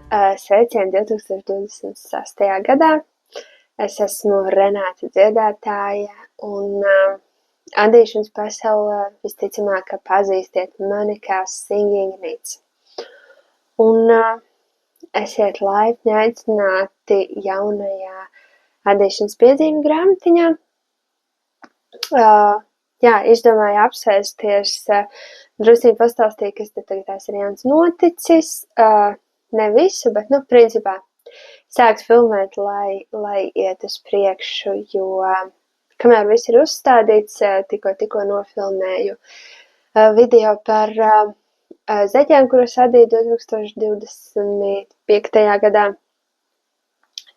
Sveicieni 2026. gadā. Es esmu Renāta dziedātāja un adīšanas pasaulē visticamāk, ka pazīstiet mani kā Singing Needs. Un esiet laipni aicināti jaunajā adīšanas piedzīņu grāmatiņā. Izdomāju apsēsties, drusciņi pastāstīju, kas te tagad ir jauns noticis. Ne visu, bet, principā sāks filmēt, lai iet uz priekšu, jo kamēr viss ir uzstādīts, tikko nofilmēju video par zeķiem, kuras adīju 2025. gadā.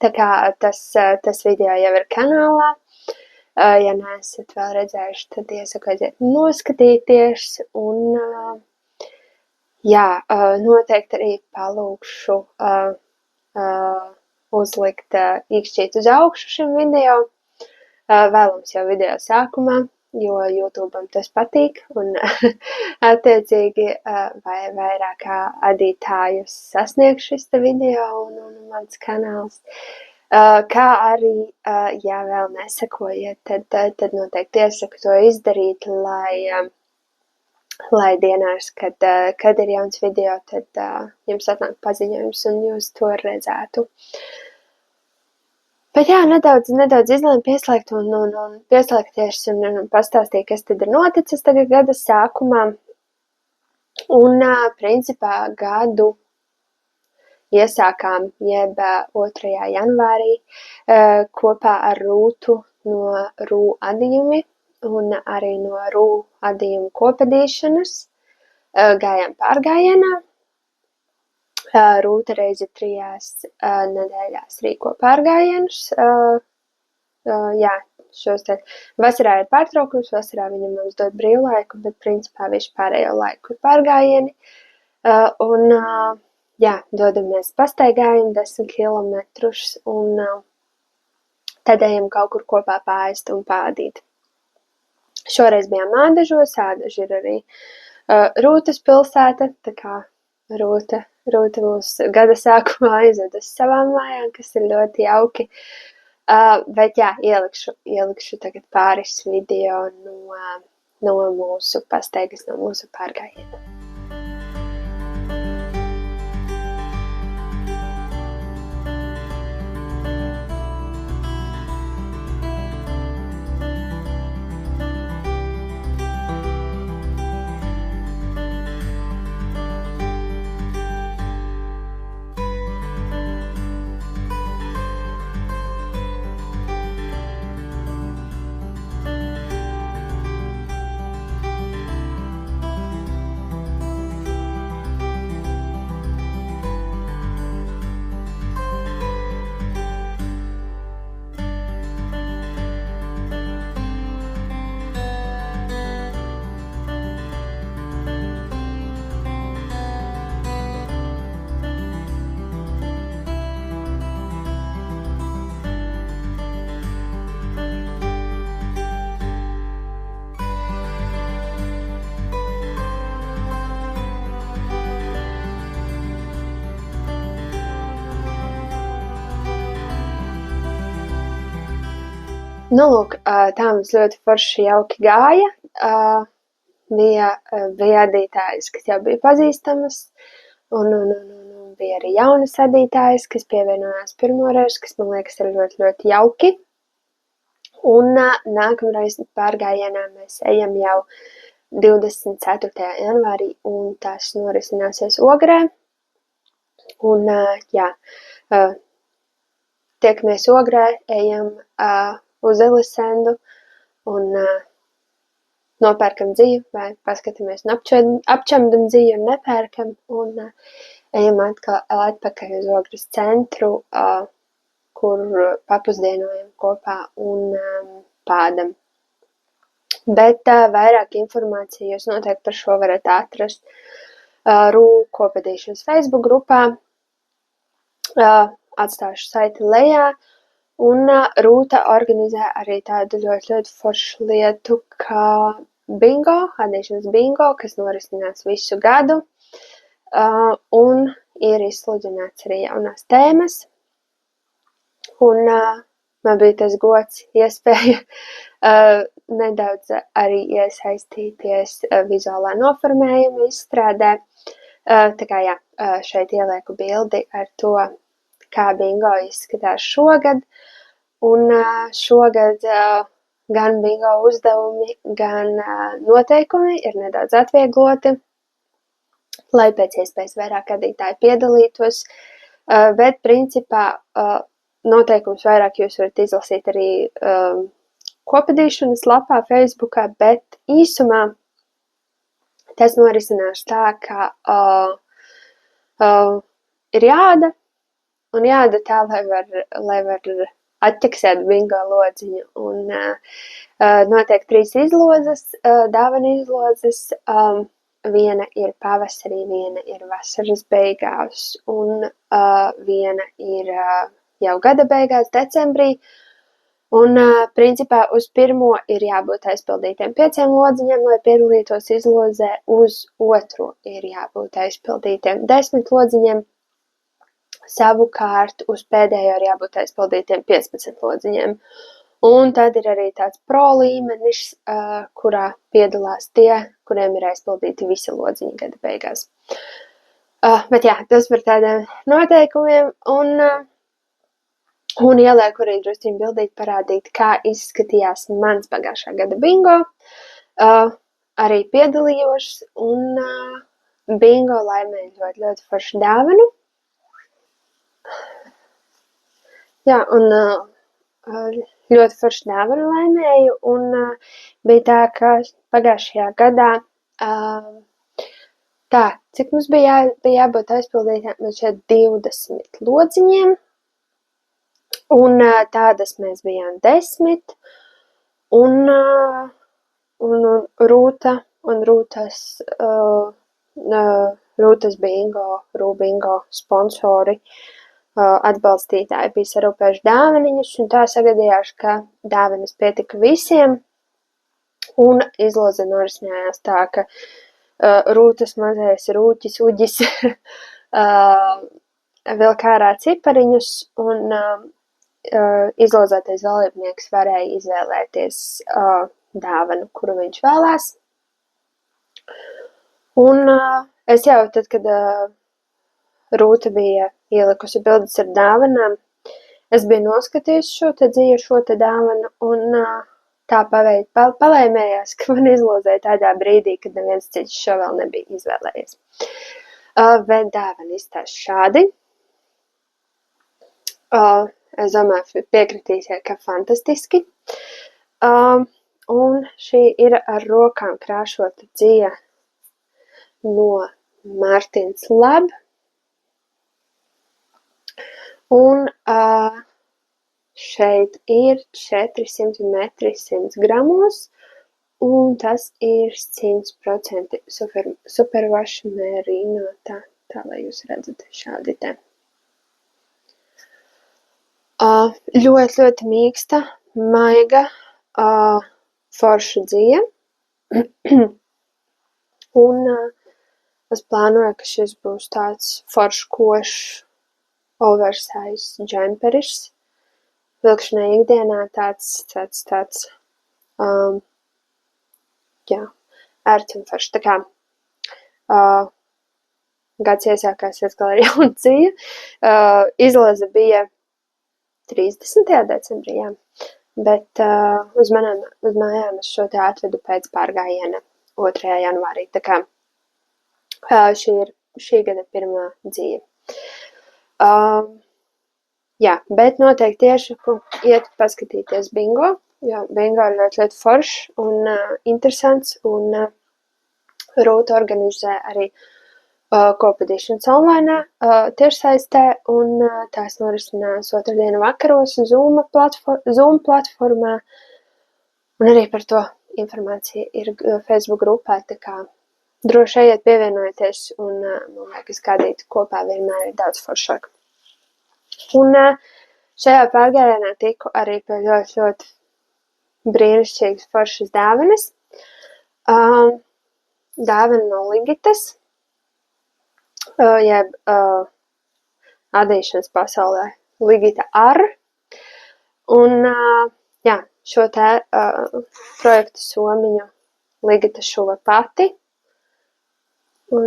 Tā kā tas video jau ir kanālā. Ja neesat vēl redzējuši, tad iesaku aiziet noskatīties un noteikti arī palūkšu uzlikt īkšķīt uz augšu šim video. Vēlams jau video sākumā, jo YouTube'am tas patīk un attiecīgi vairāk adītājus sasniegš šis video un mans kanāls. Kā arī, ja vēl nesakojiet, tad noteikti iesaku to izdarīt, lai dienās, kad ir jauns video, tad jums atnāk paziņojums un jūs to redzētu. Bet nedaudz izlēmu pieslēgt un pieslēgties un pastāstīt, kas tad ir noticis tagad gada sākumā. Un, principā, gadu iesākām jeb 2. janvārī kopā ar Rūtu no Rū adījumi un arī no Rū adījumu kopadīšanas. Gājām pārgājienā. Rūta reizi 3 nedēļās rīko pārgājienus. Šos te vasarā ir pārtraukums, vasarā viņam mums dod brīvlaiku, bet principā visu pārējo laiku ir pārgājieni. Dodamies pastaigājumu 10 kilometrus un tad ejam kaut kur kopā pāēst un pādīt. Šoreiz bijām Ādažos, Ādaži ir arī Rūtas pilsēta, tā kā Rūta mūs gada sākumā aizved uz savām mājām, kas ir ļoti jauki. Bet ielikšu tagad pāris video no mūsu pastaigas, no mūsu pārgājiena. Tā mums ļoti forši jauki gāja. Bija adītājas, kas jau bija pazīstamas, un bija arī jaunas adītājas, kas pievienojās pirmoreiz, kas man liekas ir ļoti, ļoti jauki. Un nākamreiz pārgājienā mēs ejam jau 24. janvārī, un tas norisināsies Ogrē. Un tiekamies Ogrē, ejam uz Elisendu un nopērkam dziju vai paskatāmies un apčamdam dziju un nepērkam un ejam atpakaļ uz Ogres centru, kur papusdienojam kopā un pādam. Bet vairāk informāciju jūs noteikti par šo varat atrast Rū kopadīšanas Facebook grupā. Atstāšu saiti lejā. Un Rūta organizē arī tādu ļoti, ļoti foršu lietu kā bingo, adīšanas bingo, kas norisinās visu gadu. un ir izsludināts arī jaunās tēmas. Un man bija tas gods, iespēja nedaudz arī iesaistīties vizuālā noformējuma izstrādē. Tā kā jā, šeit ielieku bildi ar to, kā bingo izskatās šogad. Un šogad gan bingo uzdevumi, gan noteikumi ir nedaudz atviegloti, lai pēc iespējas vairāk vadītāji piedalītos. Bet principā noteikums vairāk jūs varat izlasīt arī kopedīšanas lapā Facebookā, bet īsumā tas norisinās tā, ka ir jāda, un jāda tā, lai var atķeksēt bingo lodziņu. Un notiek 3 izlozes, dāvana izlozes. Viena ir pavasarī, viena ir vasaras beigās, un viena ir jau gada beigās, decembrī. Un principā uz pirmo ir jābūt aizpildītiem 5 lodziņiem, lai piedalītos izlozē, uz otro ir jābūt aizpildītiem 10 lodziņiem. Savukārt uz pēdējo ir jābūt aizpildītiem 15 lodziņiem. Un tad ir arī tāds pro līmenis, kurā piedalās tie, kuriem ir aizpildīti visi lodziņi gada beigās. Bet jā, tas par tādiem noteikumiem. Un ielieku arī drusciņ bildīt parādīt, kā izskatījās mans pagājušā gada bingo. Arī piedalījos un bingo laimēju ļoti, ļoti foršu dāvanu. Jā, un ļoti foršu dāvanu laimēju, un bija tā, ka pagājušajā gadā, cik mums bija jābūt aizpildītiem, man šeit 20 lodziņiem, un tādas mēs bijām 10, un Rūtas bingo, Rūbingo sponsori, atbalstītāji bija sarūpējuši dāvaniņus, un tā sagadījās, ka dāvanas pietika visiem, un izloze norisinājās tā, ka Rūtas mazais rūķis Uģis vilka ārā cipariņus, un izlozētais dalībnieks varēja izvēlēties dāvanu, kuru viņš vēlās. Un es jau tad, kad Rūta bija ielikusi bildes ar dāvanām, es biju noskatījusi šo te dāvanu, un tā palaimējās, ka man izlozēja tādā brīdī, kad neviens cits šo vēl nebija izvēlējies. Bet dāvana izstāsta šādi. Es domāju, piekritīsiet, ka fantastiski. Un šī ir ar rokām krāšota dzija no Mārtiņas Lab. Un šeit ir 400 metri 100 gramos, un tas ir 100% superwash merino, tā lai jūs redzat šādi te. Ļoti, ļoti mīksta, maiga, forša dzija. Un es plānoju, ka šis būs tāds forškošs oversize džemperis. Vilkšanai ikdienā tāds, ērts un foršs. Tā kā gads iesākās atkal ar jaunu dziju. Izlaze bija 30. decembrī, jā. Bet uz mājām es šo te atvedu pēc pārgājiena 2. janvārī. Tā kā šī ir šī gada pirmā dzija. Jā, bet noteikti tieši iet paskatīties bingo, jo bingo ir ļoti, ļoti foršs un interesants, un Rūta organizē arī kopedīšanas online tiešsaistē, un tās norisinās otrdienu vakaros Zoom platformā, un arī par to informācija ir Facebook grupā, tā kā droši ejiet pievienojieties, un man liekas, kādīt kopā vienmēr ir daudz foršāk. Un šajā pārgājienā tiku arī pie ļoti, ļoti brīnišķīgas foršas dāvanas. Dāvana no Ligitas. jeb adīšanas pasaulē Ligita Ar. Un, jā, šo te projektu somiņu Ligita šuva pati. Un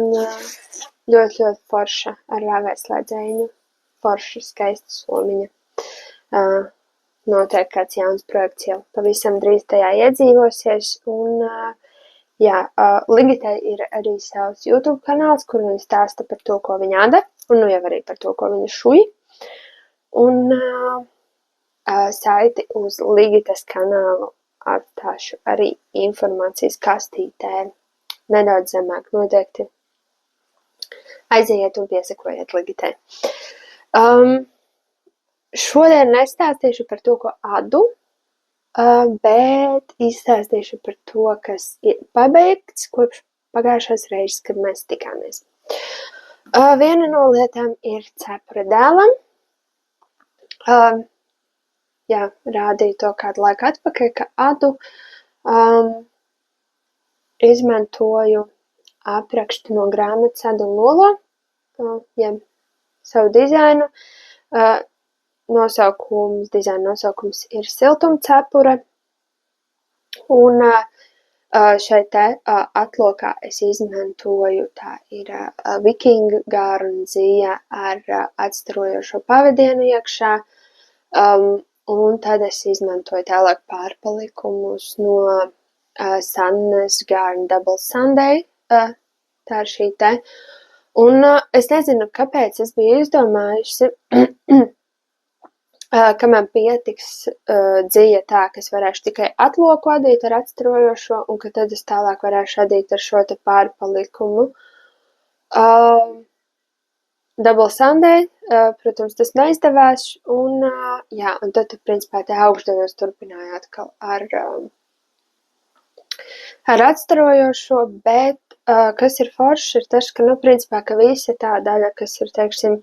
ļoti forša ar vēvēslēdzēju. Forša, skaista somiņa. Notiek kāds jauns projekts jau pavisam drīz tajā iedzīvosies. Un, jā, Ligitai ir arī savs YouTube kanāls, kur viņa stāsta par to, ko viņa āda. Un nu jau arī par to, ko viņa šuj. Un saiti uz Ligitas kanālu atstāšu arī informācijas kastītē. Nedaudz zemāk noteikti. Aiziet un piesakojiet Ligitai. Šodien nestāstīšu par to, ko adu, bet izstāstīšu par to, kas ir pabeigts kopš pagājušās reizes, kad mēs tikāmies. Viena no lietām ir cepura dēlam. Jā, rādīju to kādu laiku atpakaļ, ka adu izmantoju aprakstu no grāmatas Adu un Lolo, jeb savu dizainu. Dizaina nosaukums ir siltumcepura, un šeit te atlokā es izmantoju, tā ir vikinga garnzija ar atstarojošo pavadienu iekšā, un tad es izmantoju tālāk pārpalikumus no Sannes Garn Double Sunday, tā ir šī te, un es nezinu, kāpēc es biju izdomājusi, ka man pietiks dzija tā, ka es varēšu tikai atloku adīt ar atstarojošo, un ka tad es tālāk varēšu adīt ar šo te pārpalikumu. Double Sunday, protams, tas neizdevās, un jā, un tad, principā, te augšdaļos turpināju atkal ar atstarojošo, bet kas ir forši, ir tas, ka, nu, principā, ka visa tā daļa, kas ir, teiksim,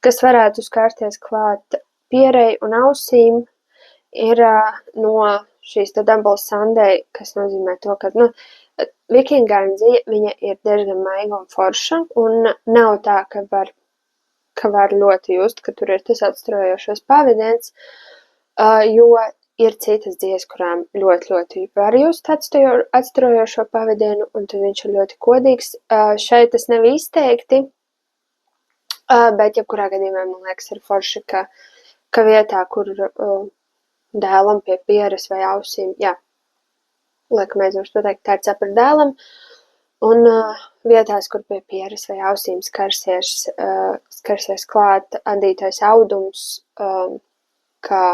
kas varētu skārties klāt pierei un ausīm, ir no šīs te Double Sunday, kas nozīmē to, ka, nu, vikinga garnzija, viņa ir diezgan maiga un forša, un nav tā, ka var ļoti just, ka tur ir tas atstarojošos pavadiens, jo ir citas dzijas, kurām ļoti var just atstarojošo pavadienu, un tad viņš ir ļoti kodīgs. Šeit tas nav izteikti, bet jebkurā gadījumā, man liekas, ir forši, ka vietā, kur dēlam pie pieres vai ausīm, jā, liekam aizmirst pateikt, tā ir cepura dēlam, un vietās, kur pie pieres vai ausīm skarsies klāt adītais audums, kā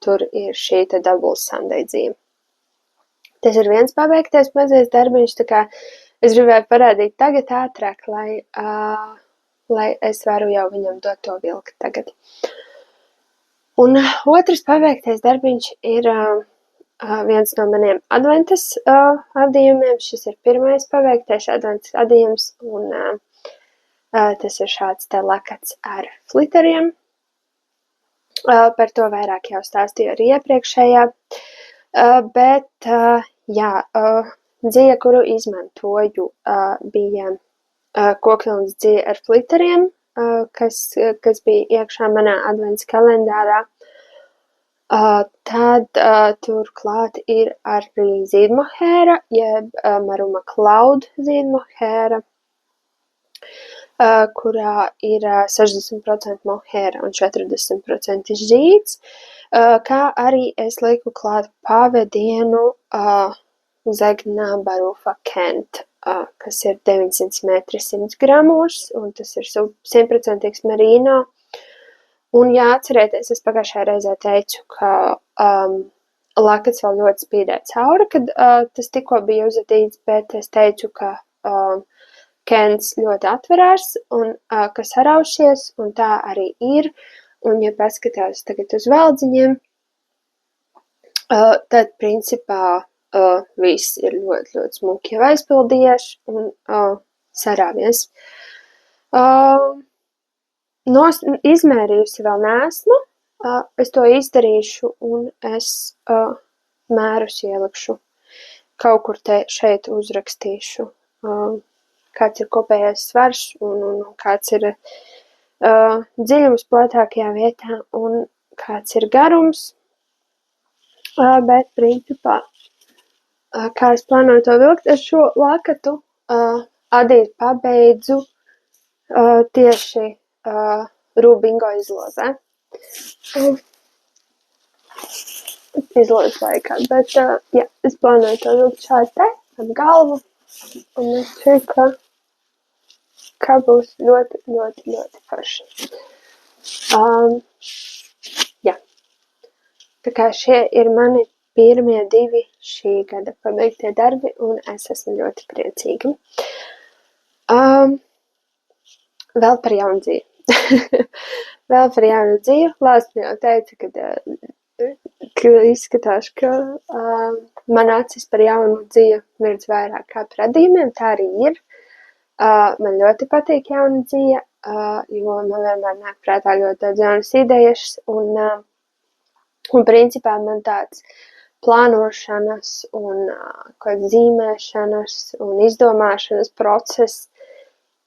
tur ir šī te Double Sunday dzija. Tas ir viens pabeigtais mazais darbiņš, tā kā es gribēju parādīt tagad ātrāk, lai es varu jau viņam dot to vilkt tagad. Un otrs pabeigtais darbiņš ir viens no maniem adventas adījumiem. Šis ir pirmais pabeigtais adventas adījums, un tas ir šāds te lakats ar flitteriem. Par to vairāk jau stāstīju arī iepriekšējā, bet, jā, dzija, kuru izmantoju, bija kokvilnas dzija ar flitteriem, kas bija iekšā manā advents kalendārā. Tad turklāt ir arī zīdmohēra, jeb Maruma Cloud zīdmohēra, kurā ir 60% mohēra un 40% zīds, kā arī es lieku klāt pavadienu Zegna Barufa Kent, kas ir 900 metri 100 gramos, un tas ir 100% merino. Un jāatcerieties, es pagājušajā reizē teicu, ka lakats vēl ļoti spīdē cauri, kad tas tikko bija uzadīts, bet es teicu, ka Kents ļoti atverās un ka saraušies, un tā arī ir. Un, ja paskatās tagad uz valdziņiem, tad, principā, viss ir ļoti smuki jau aizpildījies un sarāvies. Izmērījusi vēl neesmu, es to izdarīšu un es mērus ielikšu. Kaut kur te šeit uzrakstīšu, kāds ir kopējais svars un kāds ir dziļums platākajā vietā un kāds ir garums. Bet principā, kā es plānoju to vilkt, es šo lakatu adīt pabeidzu tieši Rūbingo izlozē. Izlozes laikā, bet jā, es plānoju to vilkt šādi te ap galvu un es šķiet, ka būs ļoti, ļoti, ļoti forši. Jā. Tā kā šie ir mani pirmie 2 šī gada pabeigtie darbi, un es esmu ļoti priecīga. Vēl par jaunu dzīvi. Vēl par jaunu dzīvi. Lāsma jau teica, ka izskatās, ka man acis par jaunu dzīvi mirdz vairāk kā par radījumiem. Tā arī ir. Man ļoti patīk jauna dzīve, jo man vienmēr nāk prātā ļoti daudz jaunas idejas, un principā man tāds plānošanas un kāds zīmēšanas un izdomāšanas process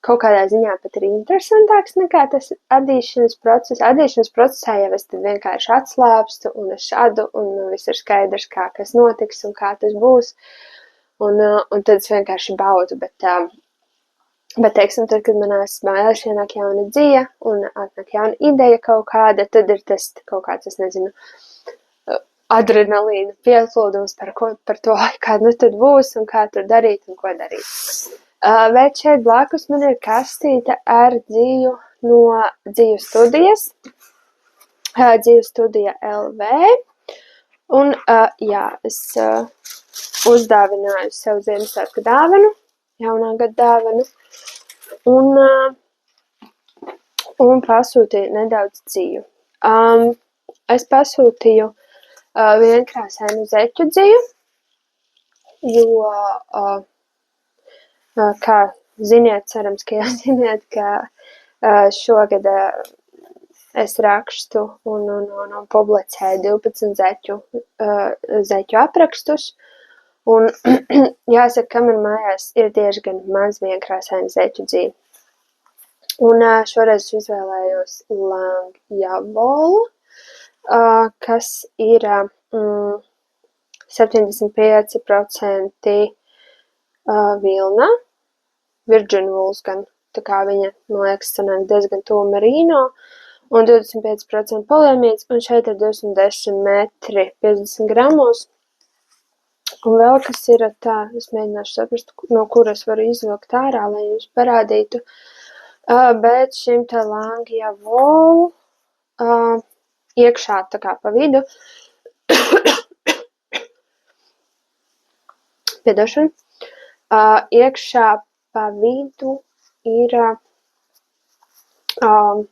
kaut kādā ziņā pat ir interesantāks nekā tas adīšanas process. Adīšanas procesā jau es tad vienkārši atslāpstu un es šādu, un viss ir skaidrs, kā kas notiks un kā tas būs, un tad es vienkārši baudu, bet, teiksim, tad, kad manās mājās ienāk jauna dzīve un atnāk jauna ideja kaut kāda, tad ir tas kaut kāds, es nezinu, adrenalīna pieplūdums par to, kā nu tad būs un kā tur darīt un ko darīt. Bet šeit blakus man ir kastīte ar dzīvu no dzīvu studijas, dzīvu studija LV, un jā, es uzdāvināju sev Ziemassvētku dāvanu, jaunā gada dāvanu, un pasūtīju nedaudz dzīvu. Es pasūtīju vienkrāsainu zeķu dzīvu, jo, kā ziniet, cerams, ka jau ziniet, ka šogad es rakstu un publicēju 12 zeķu aprakstus, un jāsaka, ka man mājās ir diezgan maz vienkrāsainu zeķu dzīvi. Un šoreiz izvēlējos Langjavolu, kas ir 75% vilna, Virgin Wools gan, tā kā viņa, man liekas, sanāk diezgan tuvu merino, un 25% poliamīds, un šeit ir 210 metri 50 gramos. Un vēl kas ir tā, es mēģināšu saprast, no kuras varu izvilkt ārā, lai jums parādītu, bet šim te Langjavolu iekšā tā kā pa vidu, piedošana, iekšā pa vidu ir, oh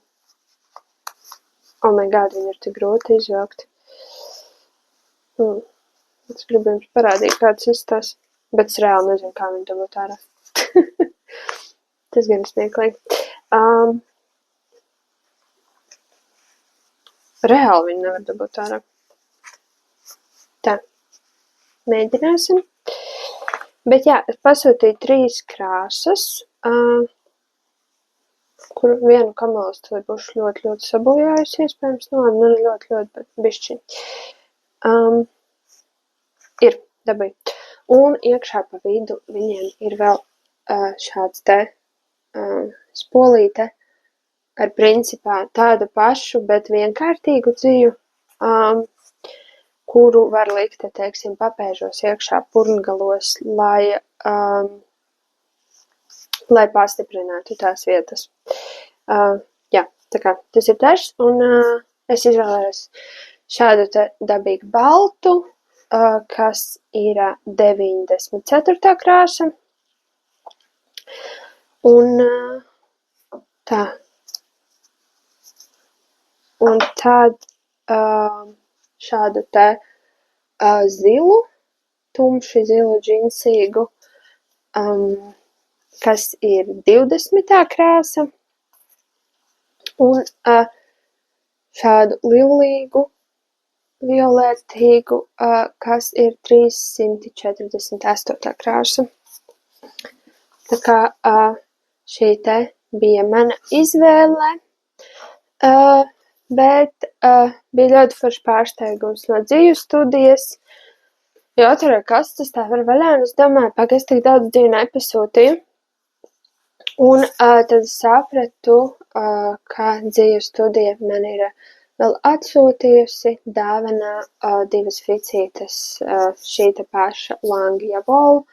my god, viņu ir tik grūti izvilkt. Es gribu jums parādīt, kāds izstās, bet es reāli nezinu, kā viņu dabūt ārā. Tas gan smieklīgi. Reāli viņu nevar dabūt ārā. Tā, mēģināsim. Bet jā, es pasūtīju 3 krāsas, kur vienu kamelistu vai būšu ļoti, ļoti sabojājusi, iespējams, nu ļoti, bet bišķiņ. Ir, dabī. Un iekšā pa vidu viņiem ir vēl šāds te spolīte ar principā tādu pašu, bet vienkārtīgu dzīvu, kuru var likt, teiksim, papēžos iekšā purngalos, lai pastiprinātu tās vietas. Jā, tā kā tas ir dažs, un es izvēlējos šādu te dabīgu baltu, kas ir 94. krāsa, un tā, un tad šādu te zilu, tumši zilu džinsīgu, kas ir 20. krāsa, un šādu lilīgu, violetīgu, kas ir 348. krāsa. Tā kā šī te bija mana izvēle, bet bija ļoti forši pārsteigums no dzīvu studijas, jo atverēju kastes tā var vaļā, un es domāju, es tik daudz dzīvu nepasūtīju. Un tad es sapratu, ka dzīvu studija man ir vēl atsūtījusi dāvanā 2 ficītes šī te paša Langia Vol,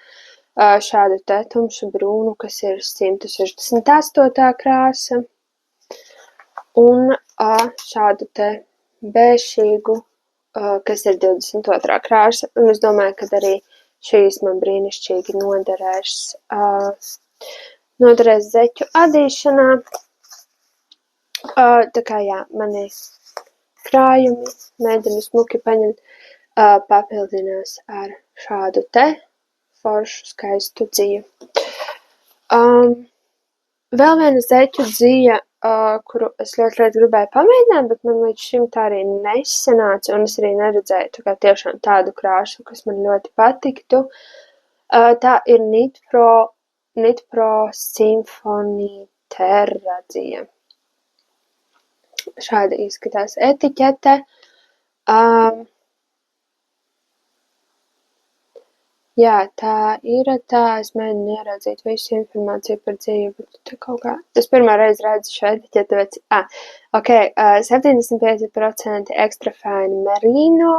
šādu te tumšu brūnu, kas ir 168. krāsa, un šādu te bēšīgu, kas ir 22. krāsa, un es domāju, ka arī šīs man brīnišķīgi noderēs zeķu adīšanā. Tā kā jā, mani krājumi, mēģinu smuki paņemt, papildinās ar šādu te foršu skaistu dziju. Vēl viena zeķu dzija, kuru es ļoti gribēju pamēģināt, bet man līdz šim tā arī nesanāca, un es arī neredzēju tā kā tiešām tādu krāsu, kas man ļoti patiktu. Tā ir Knit Pro Symphony Terra dzija. Šāda izskatās etiķete. Jā, tā ir tā, es mēģinu ieraudzīt visu informāciju par dziju, bet te kaut kā, es pirmā reizi redzu šo etiķeti, bet, 75% extra fine merino,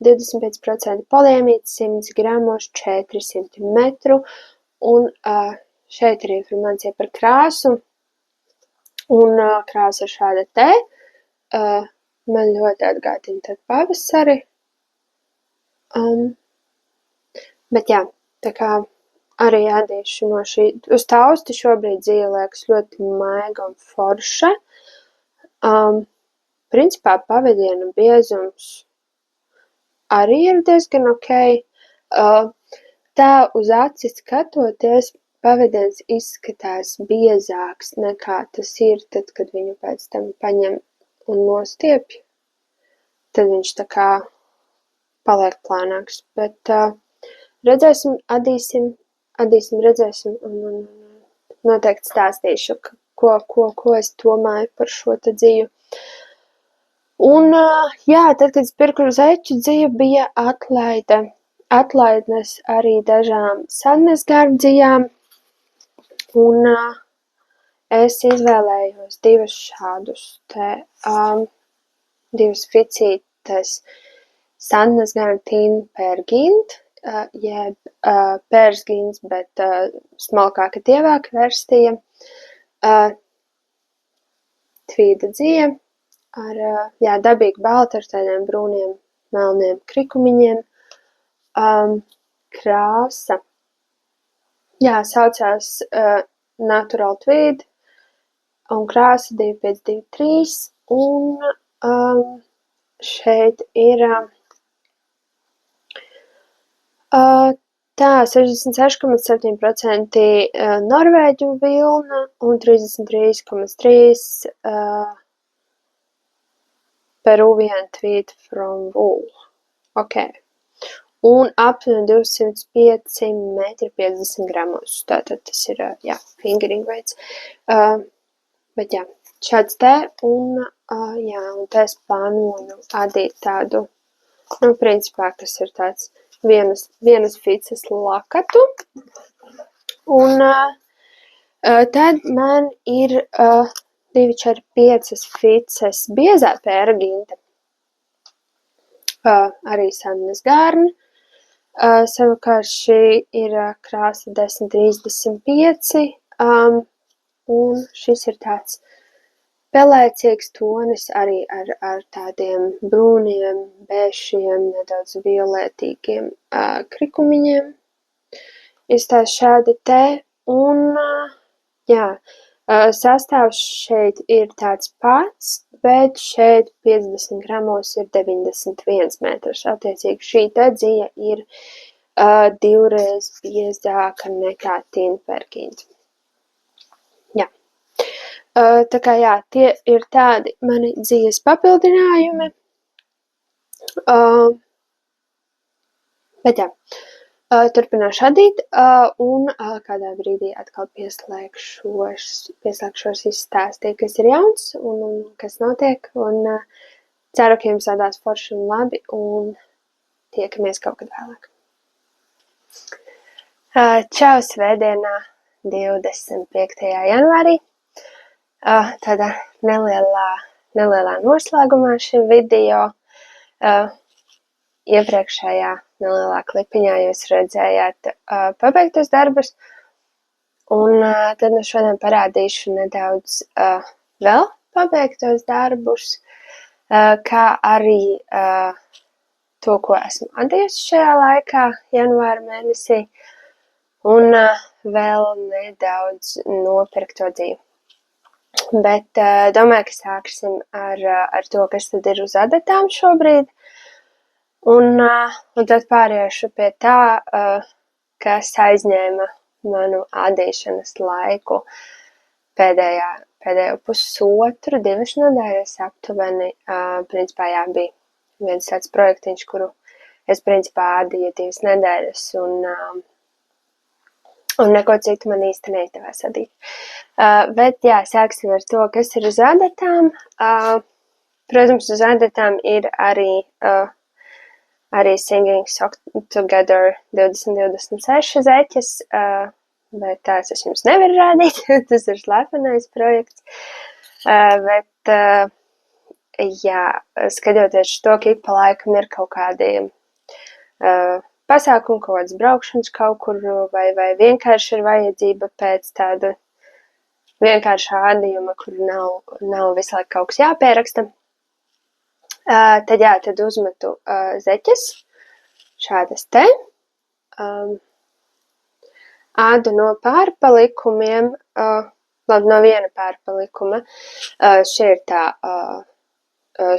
25% poliamīds, 100 gramos, 400 metru, un šeit ir informācija par krāsu, un krāsa ir šāda te, man ļoti atgādina tad pavasari, bet jā, tā kā arī ēdīšu no šī, uz tausti šobrīd dzija liekas ļoti maiga un forša, principā pavadiena biezums arī ir diezgan ok, tā uz aci skatoties, pavadiens izskatās biezāks nekā tas ir tad, kad viņu pēc tam paņem un nostiepj, tad viņš tā kā paliek plānāks, bet redzēsim, adīsim, redzēsim, un noteikti stāstīšu, ko es domāju par šo te dziju. Un, jā, tad, kad es pirku zeķu dziju, bija atlaidnes arī dažām sadmezgārdu dzijām, un es izvēlējos 2 šādus te, 2 ficītes Sandnesgarn Tin Pergint, jeb persgins, bet smalkāka tievāka versija, tvīda dzija ar, jā, dabīgi balta ar tādiem brūniem, melniem krikumiņiem, krāsa, jā, saucās Natural Tweed, un krāsa 2523, un šeit ir tā 66,7% norvēģu vilna un 33,3% Peruvian Tweed from Wool. Ok. Un aptuveni 205 metri 50 gramos. Tātad tas ir, jā, fingering veids. Bet jā, šāds te, un jā, un te es plānoju adīt tādu, nu, principā, kas ir tāds vienas fices lakatu, un tad man ir 2, 4, 5 fices biezā perginta, arī Sandnesgarn, savukārt šī ir krāsa 1035, un šis ir tāds pelēcīgs tonis arī ar tādiem brūniem, bēšiem, nedaudz violetīgiem krikumiņiem. Izstāst šādi te, un, jā, sastāvs šeit ir tāds pats, bet šeit 50 gramos ir 91 metrs. Attiecīgi šī te dzija ir 2 reiz biezāka nekā Tin Pergint. Jā. Tā kā jā, tie ir tādi mani dzijas papildinājumi. Bet jā, Turpināšu adīt, un kādā brīdī atkal pieslēgšos izstāstīt, kas ir jauns un kas notiek, un ceru, ka jumsādās forši un labi, un tiekamies kaut kad vēlāk. Čau, svētdienā, 25. janvārī. Tādā nelielā noslēgumā šim video. Iepriekšējā nelielā klipiņā jūs redzējāt pabeigtos darbus, un tad nu šodien parādīšu nedaudz vēl pabeigtos darbus, kā arī to, ko esmu adījusi šajā laikā, janvāra mēnesī, un vēl nedaudz nopirkto dzīvi. Bet domāju, ka sāksim ar to, kas tad ir uz adatām šobrīd. Un tad pāriešu pie tā, kas aizņēma manu adīšanas laiku pēdējo pusotru, 2 nedēļas aptuveni. Principā jā, bija viens tāds projektiņš, kuru es principā adīju 2 nedēļas, un neko citu man īsti neizdevās adīt. Bet jā, sāksim ar to, kas ir uz adatām. Protams, uz adatām ir arī Singing Together 2026 zeķes, bet tās es jums nevaru rādīt, tas ir slepenais projekts. Bet, jā, skatoties to, ka ik pa laikam ir kaut kādi pasākumi, kaut kāds braukšanas kaut kur, vai vienkārši ir vajadzība pēc tāda vienkāršā adījuma, kur nav visu laiku kaut kas jāpieraksta. Tad uzmetu zeķes, šādas te, ādu no pārpalikumiem, labi, no viena pārpalikuma, šī ir tā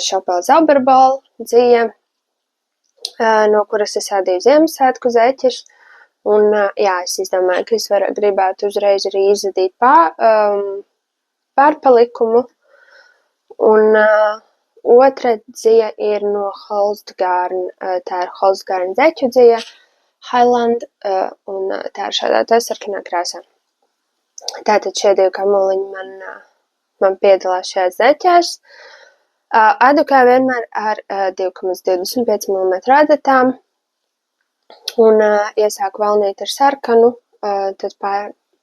Šopela Zauberbola dzija, no kuras es ādīju Ziemassvētku zeķes, un jā, es izdomāju, ka es gribētu uzreiz arī izadīt pārpalikumu, un otra dzija ir no Holzgarn, tā ir Holzgarn zeķu dzija, Highland, un tā ir šādā sarkanā krāsā. Tātad šie 2 kamoliņi man piedalās šajās zeķēs. Adu kā vienmēr ar 2,25 mm adatām, un iesāku valnīt ar sarkanu, tad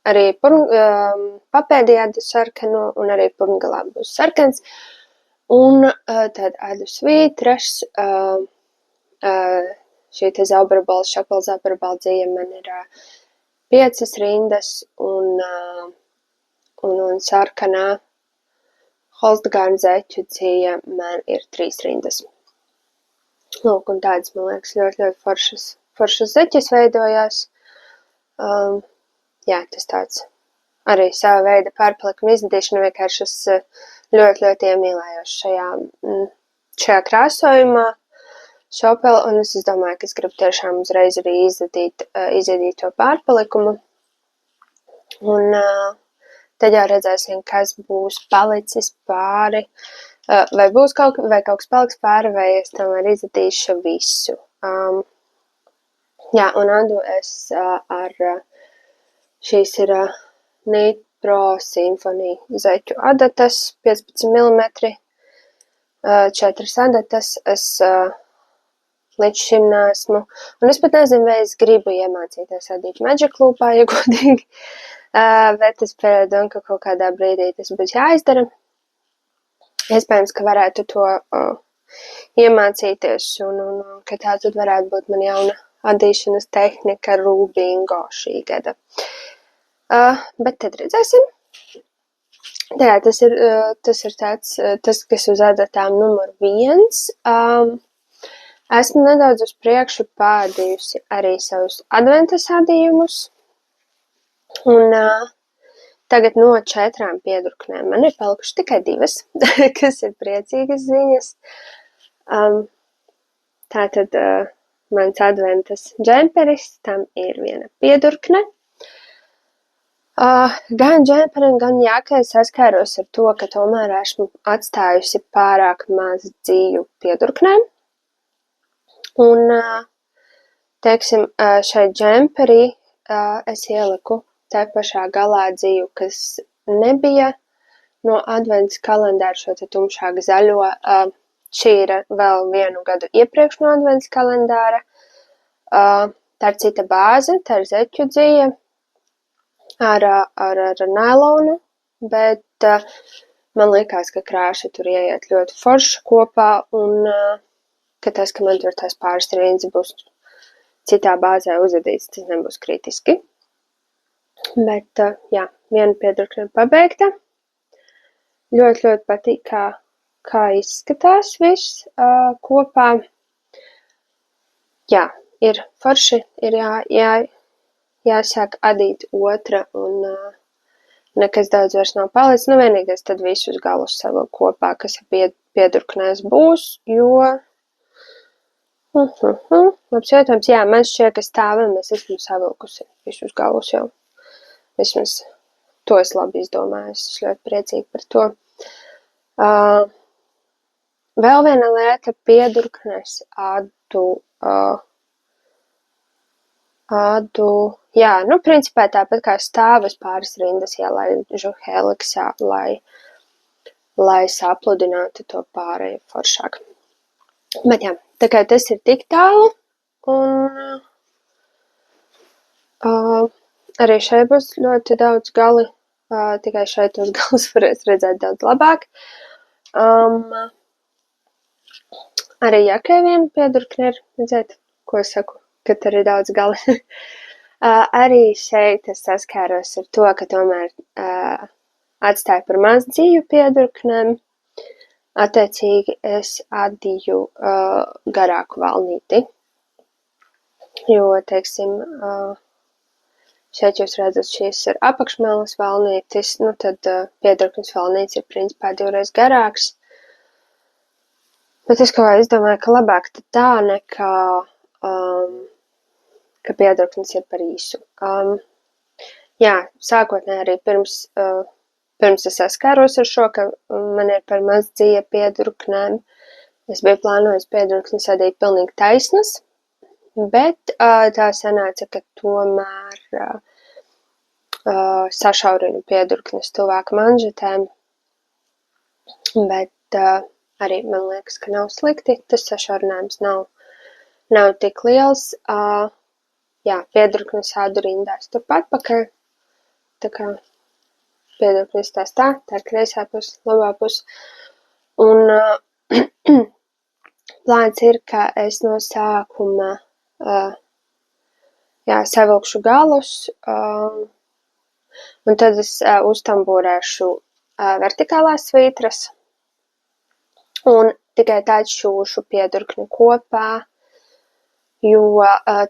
arī papēdī adu sarkanu, un arī purngalā būs sarkans. Un tad adu svītras, šī te Zauberbola, Šopela Zauberbola dzija man ir 5 rindas, un sarkanā Holzgarn zeķu dzija man ir 3 rindas. Lūk, un tādas, man liekas, ļoti foršas zeķes veidojās. Jā, tas tāds arī sava veida pārpalikuma izdadīšana, vienkārši es ļoti iemīlējos šajā krāsojumā Šopela, un es domāju, ka es gribu tiešām uzreiz arī izadīt to pārpalikumu. Un tad jau redzēsim, kas būs palicis pāri, vai kaut kas paliks pāri, vai es tomēr izadīšu visu. Jā, un adu es ar šīs ir Knit Pro Symphony zeķu adatas, 15 mm, 4 adatas, es līdz šim neesmu, un es pat nezinu, vai es gribu iemācīties adīt Magic Loopā, ja godīgi, bet es piedomu, ka kaut kādā brīdī tas būs jāizdara. Iespējams, ka varētu to iemācīties, un ka tā tad varētu būt man jauna adīšanas tehnika Rubingo šī gada. Bet tad redzēsim. Jā, tas ir tas, kas uz adatām numur 1. Esmu nedaudz uz priekšu pādījusi arī savus adventas adījumus, un tagad no 4 piedurknēm man ir palikuši tikai 2, kas ir priecīgas ziņas. Tātad mans adventas džemperis, tam ir 1 piedurkne. Gan džemperim, gan jākai saskāros ar to, ka tomēr esmu atstājusi pārāk maz dzīvu piedurknēm. Un teiksim, šai džemperī es ieliku te pašā galā dziju, kas nebija no advents kalendāra, šo te tumšāk zaļo. Šī ir vēl 1 gadu iepriekš no advents kalendāra. Tā ir cita bāze, tā ir zeķu dzija ar nailonu, bet man likās, ka krāša tur ieiet ļoti forši kopā un ka tas, ka man tur tās pāris rindas būs citā bāzē uzadīts, tas nebūs kritiski. Bet, jā, 1 piedurkne pabeigta. Ļoti, ļoti patīk, kā izskatās viss kopā. Jā, ir forši, ir jāsāk adīt otra un nekas daudz vairs nav palicis. Nu, vienīgais tad visus galus savu kopā, kas piedurknēs būs, jo... Labs jautājums. Jā, man šķiet, ka stāvam es esmu savilkusi visus galus jau. Vismaz to es labi izdomāju, es ļoti priecīga par to. Vēl viena lieta piedurknes adu, jā, nu, principā tāpat kā stāvas pāris rindas ielaižu heliksā, lai sapludinātu to pārēju foršāk. Bet jā, tā kā tas ir tik tālu, un arī šeit būs ļoti daudz gali, tikai šeit tos galus varēs redzēt daudz labāk. Arī jakai 1 piedurkne ir, redzēt, ko es saku, ka tur ir daudz gali. Arī šeit es saskāros ar to, ka tomēr atstāju par maz dzīvu piedurknēm. Attiecīgi es adīju garāku valnīti, jo, teiksim, šeit jūs redzat, šīs ir apakšmalas valnītis, nu tad piedurknes valnītis ir principā 2 reizes garāks. Bet es kā izdomāju, ka labāk tā nekā, ka piedurknes ir par īsu. Jā, sākotnē arī pirms es saskāros ar šo, ka man ir par maz dzīve piedurknēm. Es biju plānojis piedurknes adīt pilnīgi taisnas, bet tā sanāca, ka tomēr sašaurinu piedurknes tuvāk manžetēm, bet arī man liekas, ka nav slikti, tas sašaurinājums nav tik liels. Jā, piedurknes ādu rindās turpat pakaļ, tā kā piedurknes tās tā ir kreisā puse, labā puse. Un plāns ir, ka es no sākuma savilkšu galus, un tad es uztamborēšu vertikālās svītras, un tikai tad šūšu piedurkni kopā, jo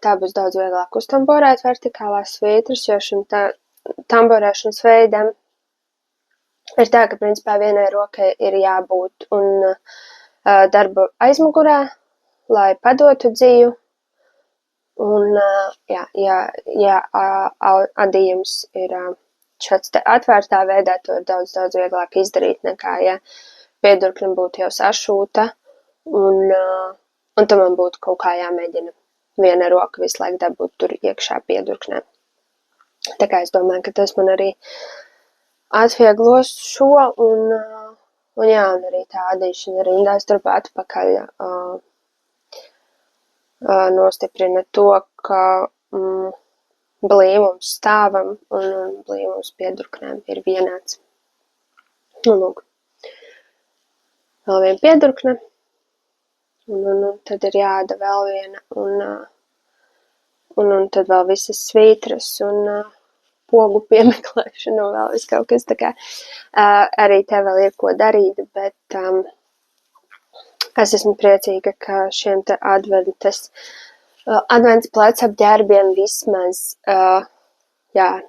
tā būs daudz vieglāk uztamborēt vertikālās svītras, jo šim tamborēšanas veidam ir tā, ka principā vienai rokai ir jābūt un darba aizmugurē, lai padotu dzīvu. Un, ja adījums ir šāds te atvērtā veidā, to ir daudz vieglāk izdarīt nekā, ja piedurkne būtu jau sašūta, un tam man būtu kaut kā jāmēģina viena roka visu laiku dabūt tur iekšā piedurknē. Tā kā es domāju, ka tas man arī atvieglos šo, un jā, un arī tā adīšana rindās turpat atpakaļ nostiprina to, ka blīvums stāvam un blīvums piedurknēm ir vienāds. Un lūk, vēl viena piedurkne, un tad ir jāada vēl viena, un tad vēl visas svītras un pogu piemeklēšana un vēl viss kaut kas tā kā. Arī te vēl ir ko darīt, bet es esmu priecīga, ka šiem te advents plecapģērbiem vismaz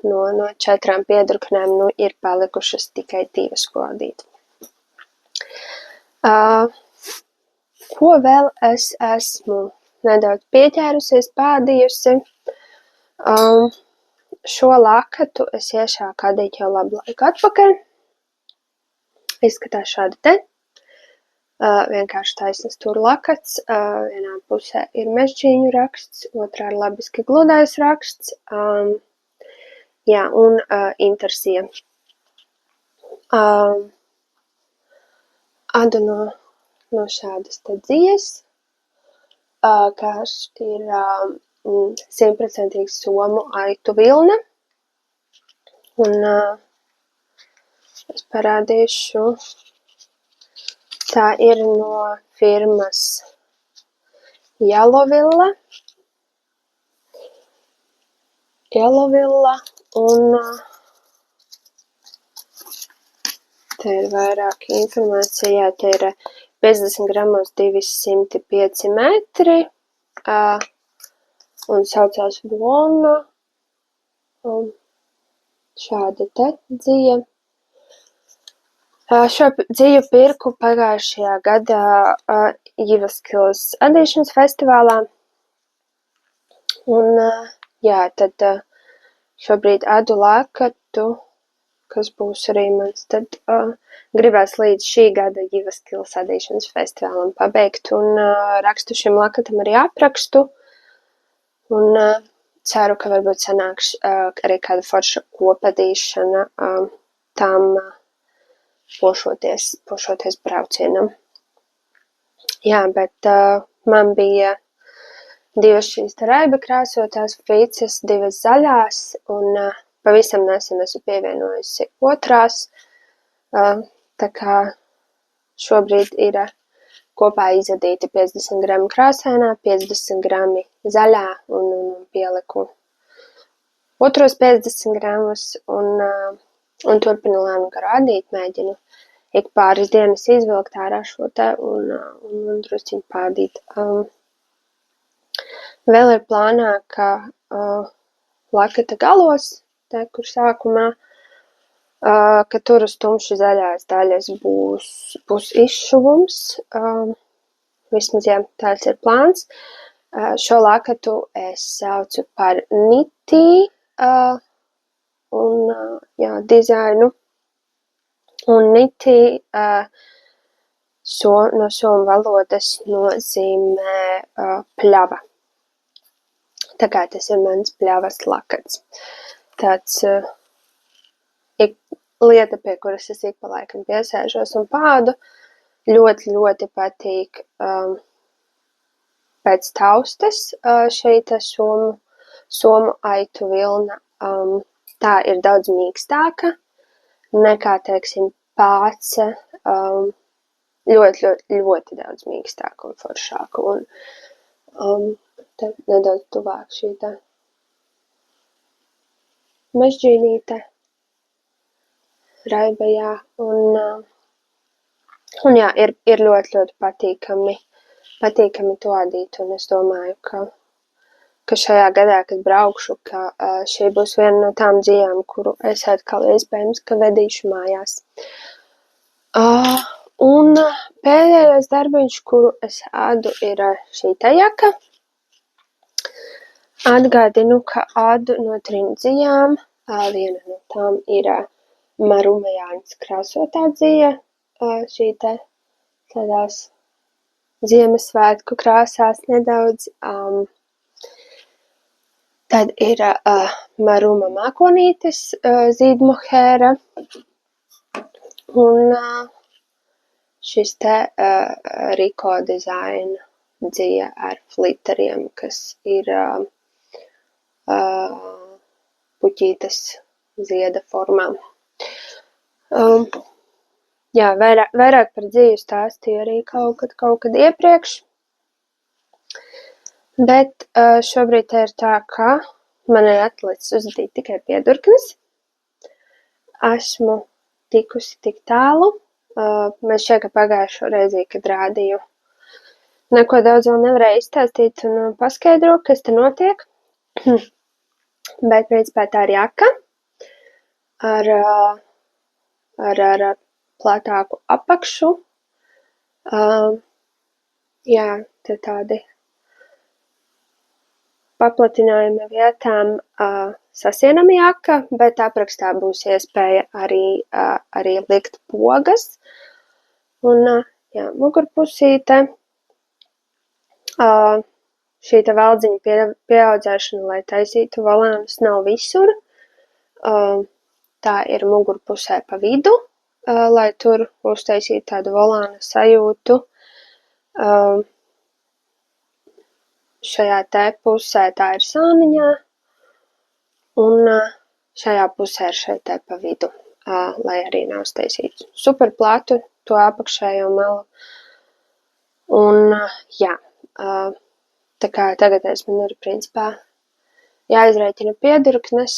no 4 piedurknēm ir palikušas tikai 2 ko adīt. Ko vēl es esmu nedaudz pieķērusies, pādījusi? Šo lakatu es iešāku adīt jau labu laiku atpakaļ. Izskatās šādi te. vienkārši taisnas tur lakats, vienā pusē ir mežģīņu raksts, otrā ir labiski gludais raksts, jā, un intersija. Adu no šādas te dzijas, kas ir 100% somu aitu vilna, un es parādīšu, tā ir no firmas Jalovilla, un te ir vairāk informācija, te ir 50 gramos 205 metri, un saucās Volna, šāda te dzija. Šo dziju pirku pagājušajā gadā Jyväskylas adīšanas festivālā, un jā, tad šobrīd adu lakatu, kas būs arī mans, tad gribēs līdz šī gada Jyväskylas adīšanas festivālam pabeigt, un rakstu šim lakatam arī aprakstu, un ceru, ka varbūt sanāks arī kāda forša kopadīšana tam pošoties braucienam. Jā, bet man bija 2 šīs te raiba krāsotās flīces, 2 zaļās, un pavisam nesen esmu pievienojusi otrās, tā kā šobrīd ir kopā izadīti 50 grami krāsainā, 50 grami zaļā, un pieliku otros 50 gramus, un turpinu lēnu rādīt, mēģinu ik pāris dienas izvilkt ārā šo te un drusciņu pādīt. Vēl ir plānā, ka lakata galos, te, kur sākumā, ka tur uz tumši zaļās daļas būs izšuvums. Vismaz, jā, tāds ir plāns. Šo lakatu es saucu par nitī, un, jā, dizainu. Un nitī no somu valodas nozīmē pļava. Tā kā tas ir mans pļavas lakats. Tāds lieta, pie kuras es ik pa laikam piesēžos un pādu, ļoti, ļoti patīk pēc taustes šī te somu aitu vilna. Tā ir daudz mīkstāka nekā, teiksim, pāce, ļoti, ļoti, ļoti daudz mīkstāka un foršāka. Un te nedaudz tuvāk šī tā mežģīnīte raibajā, un jā, ir ļoti, ļoti patīkami to adīt, un es domāju, ka šajā gadā, kad braukšu, ka šī būs viena no tām dzijām, kuru es atkal iespējams, ka vedīšu mājās. Un pēdējais darbiņš, kuru es ādu, ir šī te jaka. Atgādinu, ka ādu no 3 dzijām. Viena no tām ir Marumajānas krāsotā dzija, šī te tādās Ziemassvētku krāsās nedaudz. Tad ir Maruma mākonītes zīdmohēra, un šis te Riko dizaina dzija ar flitteriem, kas ir puķītes zieda formā. Jā, vairāk par dziju stāstīju arī kaut kad iepriekš. Bet šobrīd ir tā, ka man ir atlicis uzdīt tikai piedurknes. Esmu tikusi tik tālu. Man šķiet, ka pagājušo reizi, kad rādīju, neko daudz vēl nevarēju izstāstīt un paskaidrot, kas te notiek. Bet principā tā ir jaka ar platāku apakšu. Jā, te tādi paplatinājuma vietām sasienama jaka, bet aprakstā būs iespēja arī likt pogas. Un jā, mugurpusīte. Šī te veldziņa pieaudzēšana, lai taisītu volānus, nav visur. Tā ir mugurpusē pa vidu, lai tur uztaisītu tādu volāna sajūtu. Šajā te pusē tā ir sāniņā, un šajā pusē ir šeit te pa vidu, lai arī nav uztaisīts super platu to apakšējo malu. Un, jā, tā kā tagad man ir principā jāizrēķina piedurknes,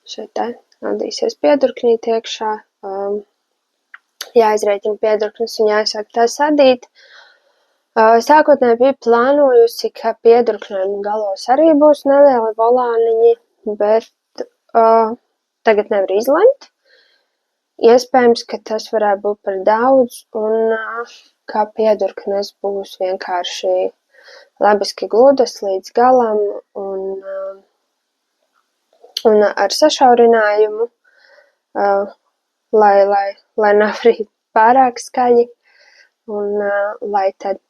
šeit te radīsies piedurknīt iekšā, jāizrēķina piedurknes un jāsāk tās adīt. Sākotnēji biju plānojusi, ka piedurknēm galos arī būs nelieli volāniņi, bet tagad nevar izlemt. Iespējams, ka tas varētu būt par daudz un kā piedurknes būs vienkārši labiski gludas līdz galam un ar sašaurinājumu, lai nav arī pārāk skaļi. Un lai tad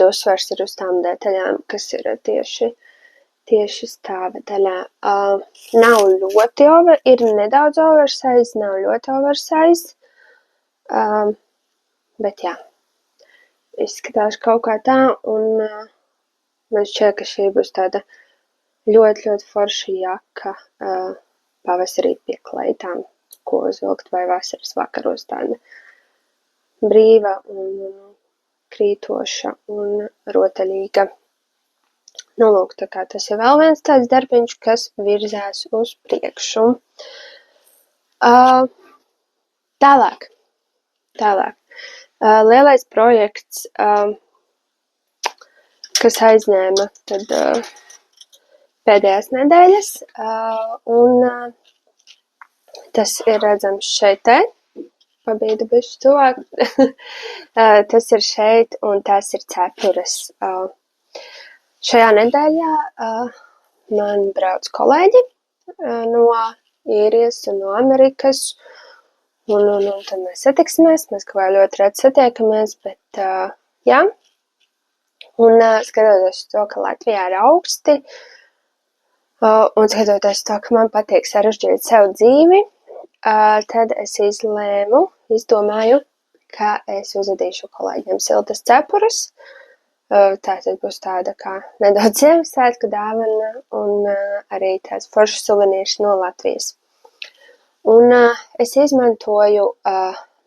uzsvars ir uz tām detaļām, kas ir tieši stāva daļā. Nav ļoti ir nedaudz oversize, nav ļoti oversize, bet jā, izskatās kaut kā tā, un man šķiet, ka šī būs tāda ļoti, ļoti forša jaka pavasarī pie kleitām, ko uzvilkt vai vasaras vakaros tāda brīva un krītoša un rotaļīga. Nu, lūk, tā kā tas ir vēl viens tāds darbiņš, kas virzās uz priekšu. Tālāk. Lielais projekts, kas aizņēma tad pēdējās nedēļas, un tas ir redzams šeit te. Pabīdu bišķi tuvāk. Tas ir šeit, un tās ir cepures. Šajā nedēļā man brauc kolēģi no Īrijas un no Amerikas, un tad mēs satiksimies, mēs kaut kā ļoti redz satiekamies, bet jā. Un skatoties to, ka Latvijā ir augsti, un skatoties to, ka man patīk sarežģīt sev dzīvi, tad es izdomāju, ka es uzvedīšu kolēģiem siltas cepures. Tātad būs tāda kā nedaudz Ziemassvētku dāvana un arī tāds foršs suvenīrs no Latvijas. Un es izmantoju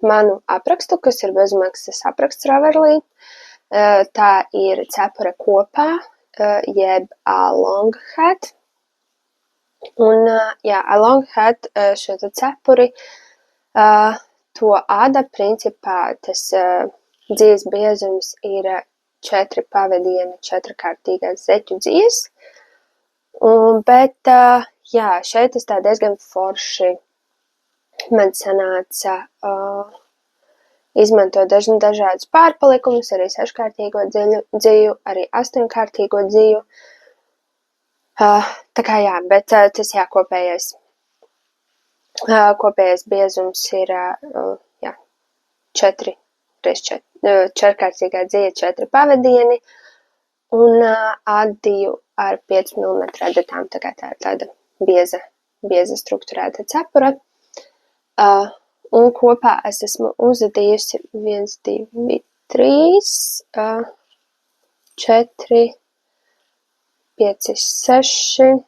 manu aprakstu, kas ir bezmaksas apraksts Ravelī. Tā ir cepure kopā, jeb a long hat. Un, jā, a long hat šo cepuri, to ada principā tas dzīves biezums ir 4 pavadieni 4-kārtīgās zeķu dzīves, bet, jā, šeit tas tā diezgan forši man sanāca izmantot dažādus pārpalikumus, arī 6-kārtīgo dziju, arī 8-kārtīgo dziju. Tā kā jā, bet tas jā, kopējais biezums ir 4-kārtīgā dzija 4 pavadieni un adīju ar 5 mm adatām, tā kā tā ir tāda bieza strukturēta cepura. Un kopā es esmu uzadījusi 1, 2, 3, 4, 5, 6,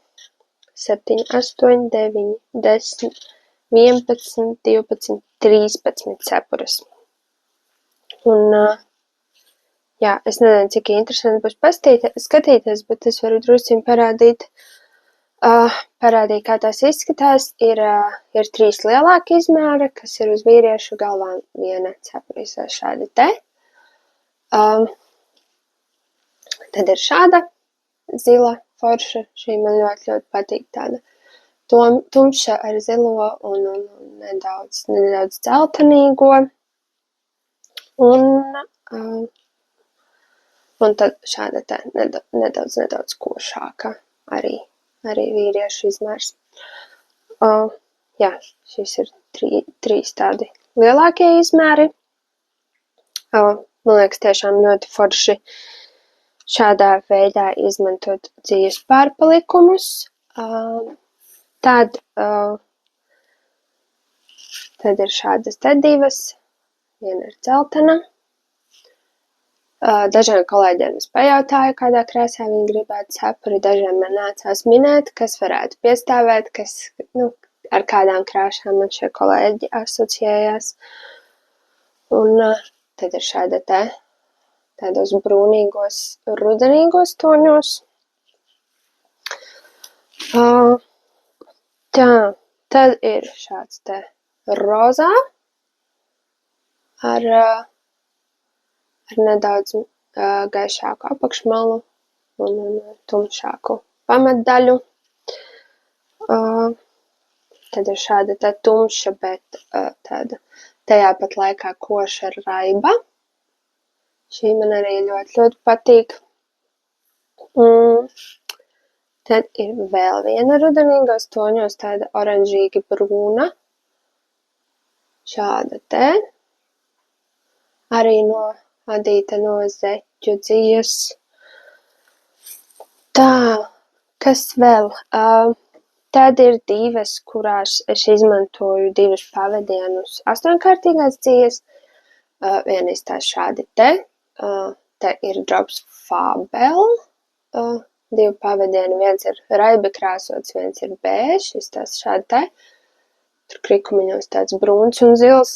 7, 8, 9, 10, 11, 12, 13 cepures. Un, jā, es nezinu, cik interesanti būs skatīties, bet es varu drusciņ parādīt, kā tās izskatās. Ir 3 lielāki izmēri, kas ir uz vīriešu galvām viena cepurīs šādi te. Tad ir šāda zila, forša, šī man ļoti patīk, tāda tumša ar zilo un nedaudz dzeltenīgo. Un tad šāda te nedaudz košāka arī vīriešu izmērs. Jā, šis ir 3 tādi lielākie izmēri. Man liekas, tiešām ļoti forši šādā veidā izmantot dzīves pārpalikumus. Tad ir šādas te divas. Viena ir dzeltena. Dažiem kolēģiem es pajautāju, kādā krāsā viņi gribētu cepuri. Dažiem man nācās minēt, kas varētu piestāvēt, ar kādām krāsām man šie kolēģi asociējās. Un tad ir šāda te tādos brūnīgos, rudenīgos toņos. Tad ir šāds te rozā ar nedaudz gaišāku apakšmalu un tumšāku pamatdaļu. Tad ir šāda te tumša, bet tāda tajā pat laikā koša raiba. Šī man arī ļoti patīk. Tad ir vēl viena rudenīgos toņos, tāda oranžīgi brūna. Šāda te. Arī adīta no zeķu dzijas. Tā, kas vēl? Tad ir divas, kurās es izmantoju divus pavadienus 8-kārtīgās dzijas. Viena izstāsta šādi te. Te ir Drops Fabel. Divi pavadieni. Viens ir raibi krāsots, viens ir bēžs. Izstāsta šādi te. Tur krikumiņos tāds brūns un zils.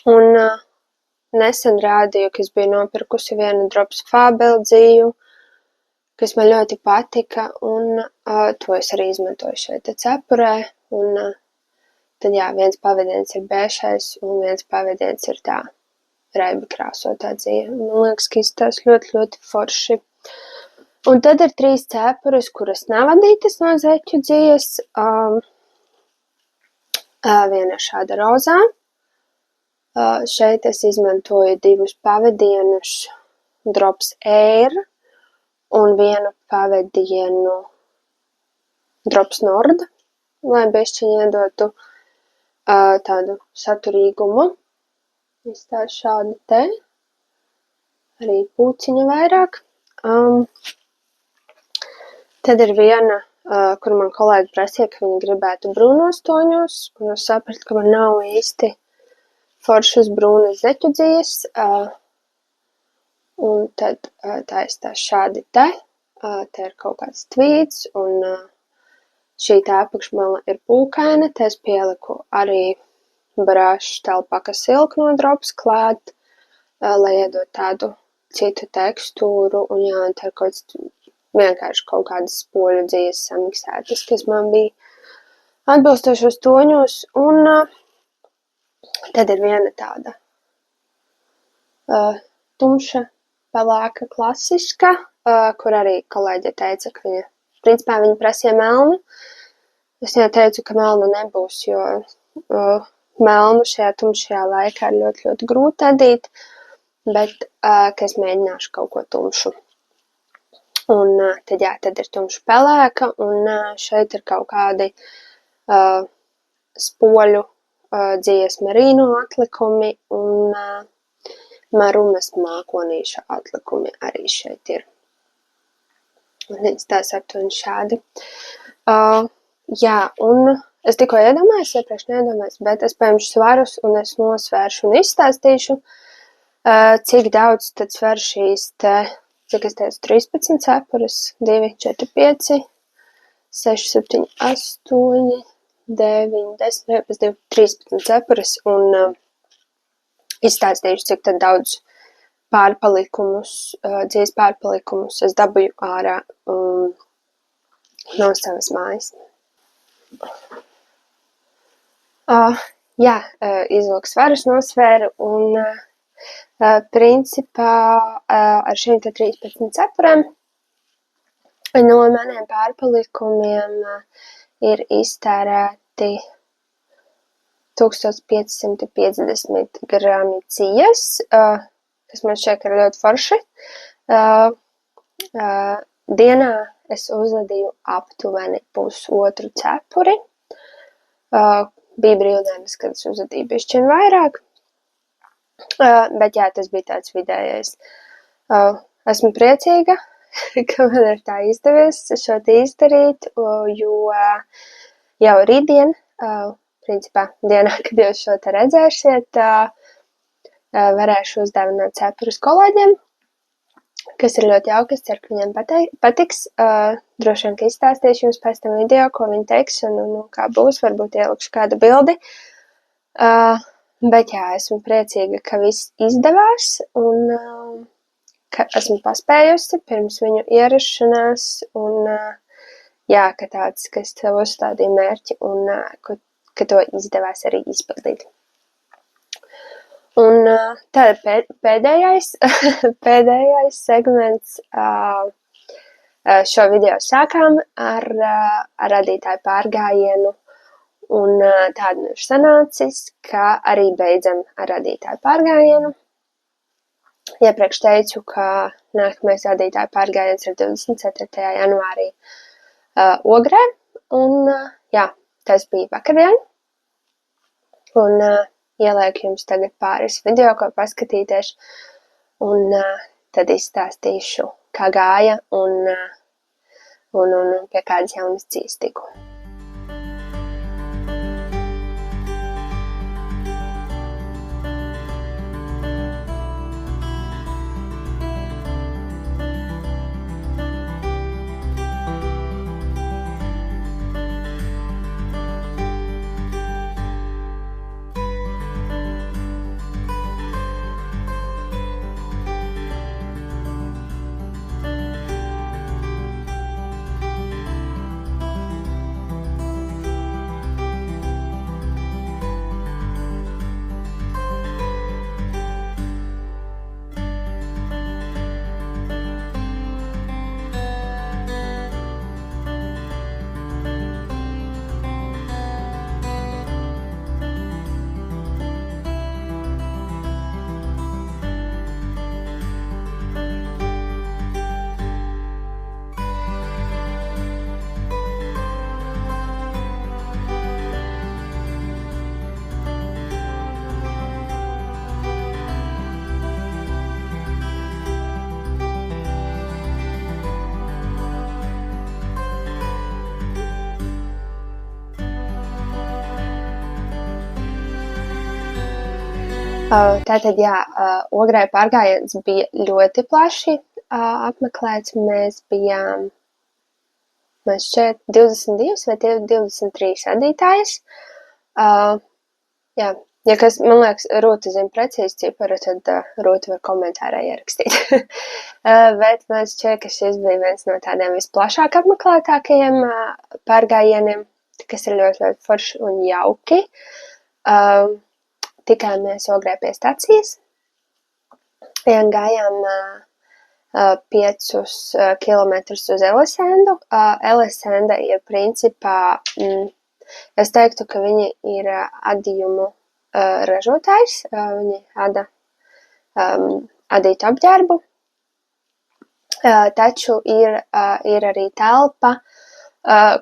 Un nesen rādīju, ka es biju nopirkusi vienu Drops Fabel dziju, kas man ļoti patika, un to es arī izmantoju šeit cepurē, un tad jā, viens pavadiens ir bēšais, un viens pavadiens ir tā raibi krāsotā dzija. Man liekas, ka izstāsta ļoti forši. Un tad ir 3 cepures, kuras nav adītas no zeķu dzijas. Viena ir šāda rozā. Šeit es izmantoju divus pavadienus Drops Air, un vienu pavadienu Drops Nord, lai bišķiņi iedotu tādu saturīgumu. Izstāsta šādi te. Arī pūciņa vairāk. Tad ir viena, kur man kolēģi prasīja, ka viņi gribētu brūnos toņos, un es sapratu, ka man nav īsti foršas brūnas zeķu dzijas. Un tad tā izstāsta šādi te. Te ir kaut kāds tvīds, un šī tā apakšmala ir pūkaina. Te es pieliku arī brāšu telpaka silk no Drops klāt, lai iedot tādu citu tekstūru. Un jā, un te ir vienkārši kaut kādas spoļu dzijas samiksētas, kas man bija atbilstošos toņos. Un tad ir viena tāda tumša, pelēka, klasiska, kur arī kolēģe teica, ka viņa prasīja melnu. Es viņai teicu, ka melnu nebūs, jo melnu šajā tumšajā laikā ir ļoti grūti adīt, bet ka es mēģināšu kaut ko tumšu. Un tad ir tumša pelēka, un šeit ir kaut kādi spoļu dzijas merino atlikumi, un marunas mākonīša atlikumi arī šeit ir. Un viņas tās aptuveni šādi. Jā, un es tikko iedomājos, iepriekš neiedomājos, bet es paņemšu svarus un es nosvēršu un izstāstīšu, cik daudz tad sver šīs te, cik es teicu, 13 cepures, 2, 4, 5, 6, 7, 8, 9, 10, 11, 13 cepures, un izstāstīšu, cik tad daudz dzīves pārpalikumus es dabūju ārā no savas mājas. Izvilku svarus, nosvēru, un principā ar šiem 13 cepurēm no maniem pārpalikumiem ir iztērēti 1550 grami cijas, kas man šķiet ir ļoti forši. Dienā es uzadīju aptuveni 1,5 cepuri. bija brīvdienas, kad es uzvedīju bišķiņ vairāk, bet jā, tas bija tāds vidējais. Esmu priecīga, ka man ir tā izdevies šo te izdarīt, jo jau rītdien, principā dienā, kad jūs šo te redzēsiet, varēšu uzdāvināt cepurus kolēģiem, kas ir ļoti jauki, es ceru, ka viņiem patiks. Droši vien, ka izstāstīšu jums pēc tam video, ko viņi teiks, un kā būs, varbūt ielikšu kādu bildi. Bet jā, esmu priecīga, ka viss izdevās, un ka esmu paspējusi pirms viņu ierašanās, un jā, ka tāds, ka es sev uzstādīju mērķi, un ka to izdevās arī izpildīt. Un tāda pēdējais segments, šo video sākām ar radītāju pārgājienu, un tādu ir sanācis, ka arī beidzam ar radītāju pārgājienu. Iepriekš teicu, ka nākamais radītāju pārgājiens ir 24. janvārī Ogrē, un jā, tas bija vakardien, un ielieku jums tagad pāris video, ko paskatīties, un tad izstāstīšu, kā gāja un pie kādas jaunas dzīves tiku. Tātad, jā, Ogrē pārgājiens bija ļoti plaši apmeklēts. Mēs bijām, mēs šeit 22 vai 23 radītājas. Jā, ja kas, man liekas, Rūta zina precīzi ciparu, tad Rūta var komentārā ierakstīt. Bet man šķiet, ka šis bija viens no tādiem visplašāk apmeklētākajiem pārgājieniem, kas ir ļoti, ļoti forši un jauki. Tikāmies Ogrē pie stacijas, gājām 5 kilometrus uz Elisendu. Elisenda ir principā, es teiktu, ka viņi ir adījumu ražotājs, viņi adītu apģērbu, taču ir arī telpa,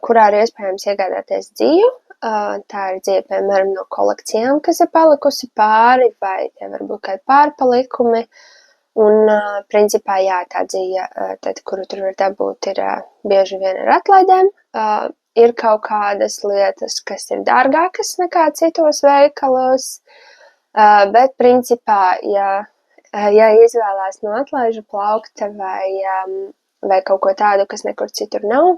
kurā ir iespējams iegādāties dzīvu. Tā ir dzīve, piemēram, no kolekcijām, kas ir palikusi pāri, vai tie varbūt kādi pārpalikumi. Un, principā, jā, tā dzīve, tad, kuru tur var dabūt, ir bieži vien ar atlaidēm. Ir kaut kādas lietas, kas ir dārgākas nekā citos veikalos, bet, principā, ja izvēlās no atlaižu plaukta vai kaut ko tādu, kas nekur citur nav,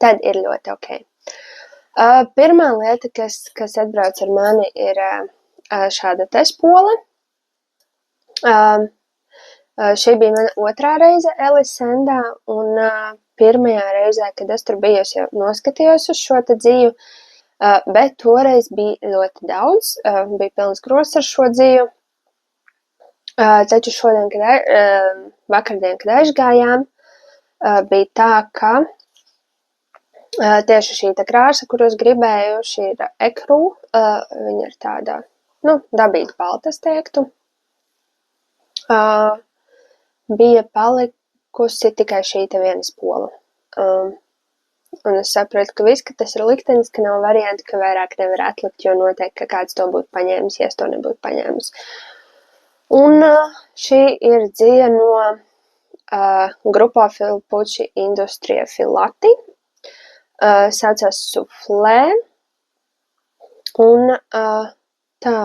tad ir ļoti ok. Pirmā lieta, kas atbrauc ar mani, ir šāda te spole. Šī bija mana otrā reize Elisendā, un pirmajā reizē, kad es tur biju, es jau noskatījos uz šo te dzīvu, bet toreiz bija ļoti daudz, bija pilns grosts ar šo dzīvu. Taču šodien, vakardien, kad aizgājām, bija tā, ka tieši šī tā krāsa, kuru es gribēju, šī ir ekru, viņa ir tāda, dabīgi balta, es teiktu. Bija palikusi tikai šī te viena spola. un es sapratu, ka viss, ka tas ir liktenis, ka nav varianti, ka vairāk nevar atlikt, jo noteikti, ka kāds to būtu paņēmis, ja es to nebūtu paņēmis. Un šī ir dzija no Grupo Filpucci Industria Filati, saucās Suflē, un tā,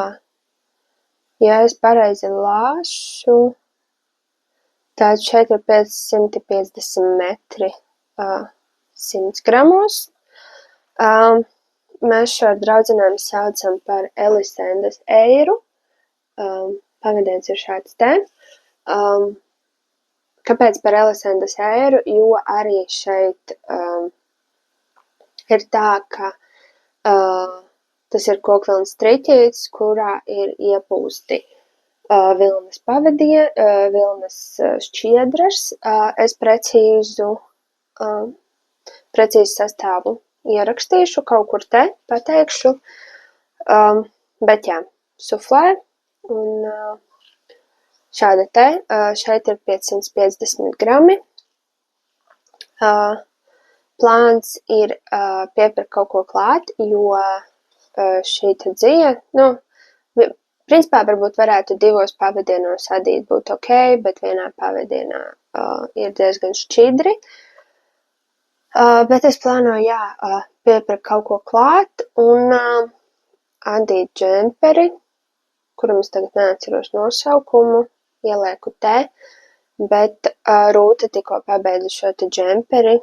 ja es pareizi lāšu, tad šeit ir 550 metri 100 gramos. Mēs šo ar draudzenēm saucam par Elisendas eiru. Pavadiens ir šāds te. Kāpēc par Elisendas eiru? Jo arī šeit ir tā, ka tas ir kokvilnas striķītis, kurā ir iepūsti vilnas vilnas šķiedras. Es precīzu sastāvu ierakstīšu kaut kur te, pateikšu. Bet jā, suflē. Un šāda te, šeit ir 550 grami. Plāns ir piepirkt kaut ko klāt, jo šī te dzija, principā varbūt varētu 2 pavadienos adīt būt ok, bet vienā pavadienā ir diezgan šķidri. Bet es plānoju, piepirkt kaut ko klāt un adīt džemperi, kuram es tagad neatceros nosaukumu, ielieku te, bet Rūta tikko pabeidza šo te džemperi,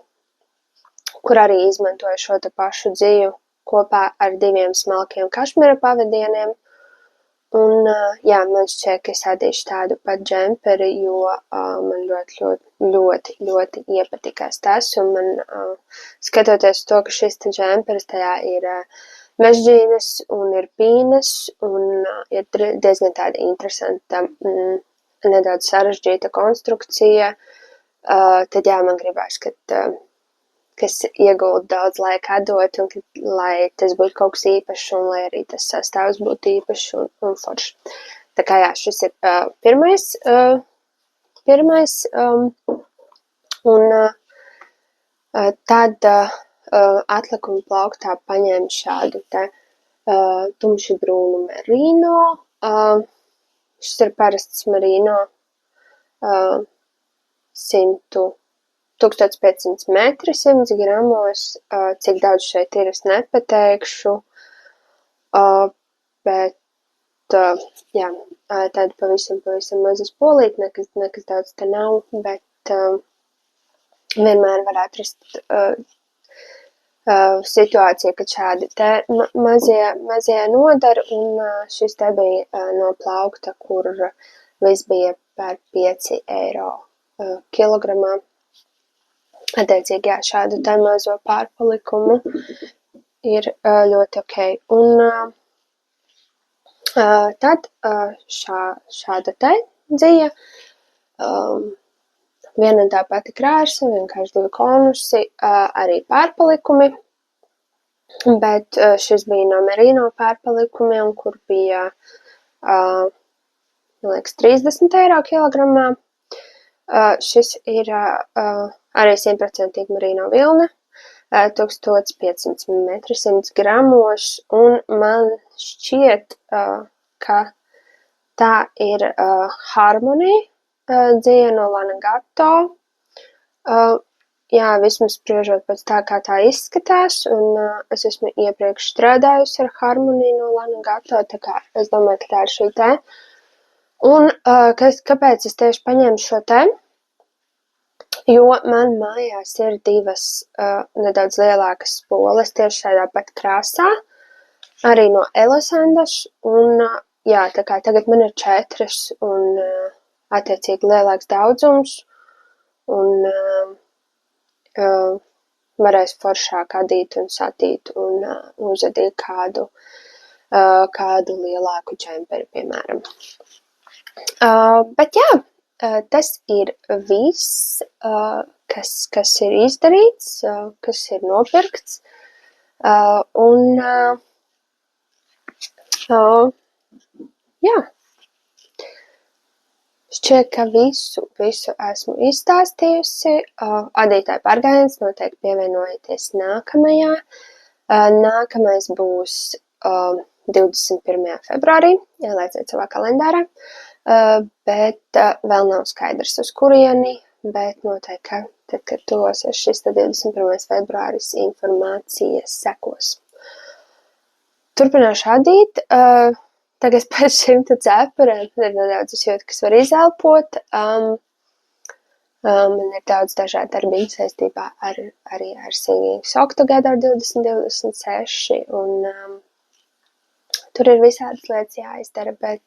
kur arī izmantoja šo te pašu dziju kopā ar 2 smalkiem kašmira pavadieniem. Un, man šķiet, ka es adīšu tādu pat džemperi, jo man ļoti iepatikās tas, un man skatoties to, ka šis te džemperis tajā ir mežģīnes un ir pīnes un ir diezgan tāda interesanta, nedaudz sarežģīta konstrukcija, tad man gribās, ka es ieguldu daudz laika adot un lai tas būtu kaut kas īpašs un lai arī tas sastāvs būtu īpašs un foršs. Tā kā šis ir pirmais, un tad atlikuma plauktā paņēmu šādu te tumši brūnu merino. Šis ir parasts merino 1500 metri 100 gramos. Cik daudz šeit ir, es nepateikšu. Bet, tāda pavisam maza spolīt, nekas daudz te nav, bet vienmēr var atrast situācija, kad šādi te mazie nodara, un šis te bija no plaukta, kur viss bija par 5 eiro kilogramā. Attiecīgi, šādu te mazo pārpalikumu ir ļoti ok. Un tad šāda te dzija, viena un tā pati krāsa, vienkārši 2 konusi, arī pārpalikumi, bet šis bija no merino pārpalikumiem, kur bija, man liekas, 30 eiro kilogramā. Šis ir arī 100% merino vilna, 1500 metri 100 gramos, un man šķiet, ka tā ir Harmony dzija no Lanagato. Vismaz spriežot pēc tā, kā tā izskatās, un es esmu iepriekš strādājusi ar Harmony no Lanagato, tā kā es domāju, ka tā ir šī te. Un kāpēc es tieši paņēmu šo te? Jo man mājās ir 2 nedaudz lielākas spoles tieši tādā pat krāsā, arī no Elisendas, un tā kā tagad man ir 4 un attiecīgi lielāks daudzums, un varēs foršāk adīt un satīt un uzadīt kādu lielāku džemperi, piemēram. Bet tas ir viss, kas ir izdarīts, kas ir nopirkts, un Šķiet, ka visu esmu izstāstījusi. Adītāju pārgājiens noteikti pievienojieties nākamajā. Nākamais būs 21. februārī, ielieciet savā kalendārā, bet vēl nav skaidrs uz kurieni, bet noteikti, ka tad, kad tuvosies šis 21. februāris, informācija sekos. Turpināšu adīt. Tagad pēc šim cepurēm ir nedaudz jūtu, kas var izelpot. Man ir daudz dažādu darbiņu saistībā arī ar Singing Sock Together 2026, un tur ir visādas lietas jāizdara, bet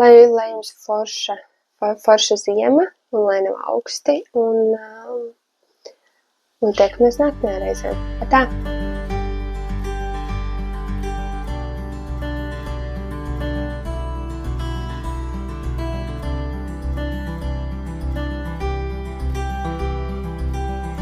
lai jums forša ziema, un lai nav augsti, un tiekamies nākamajā reizē. Tā!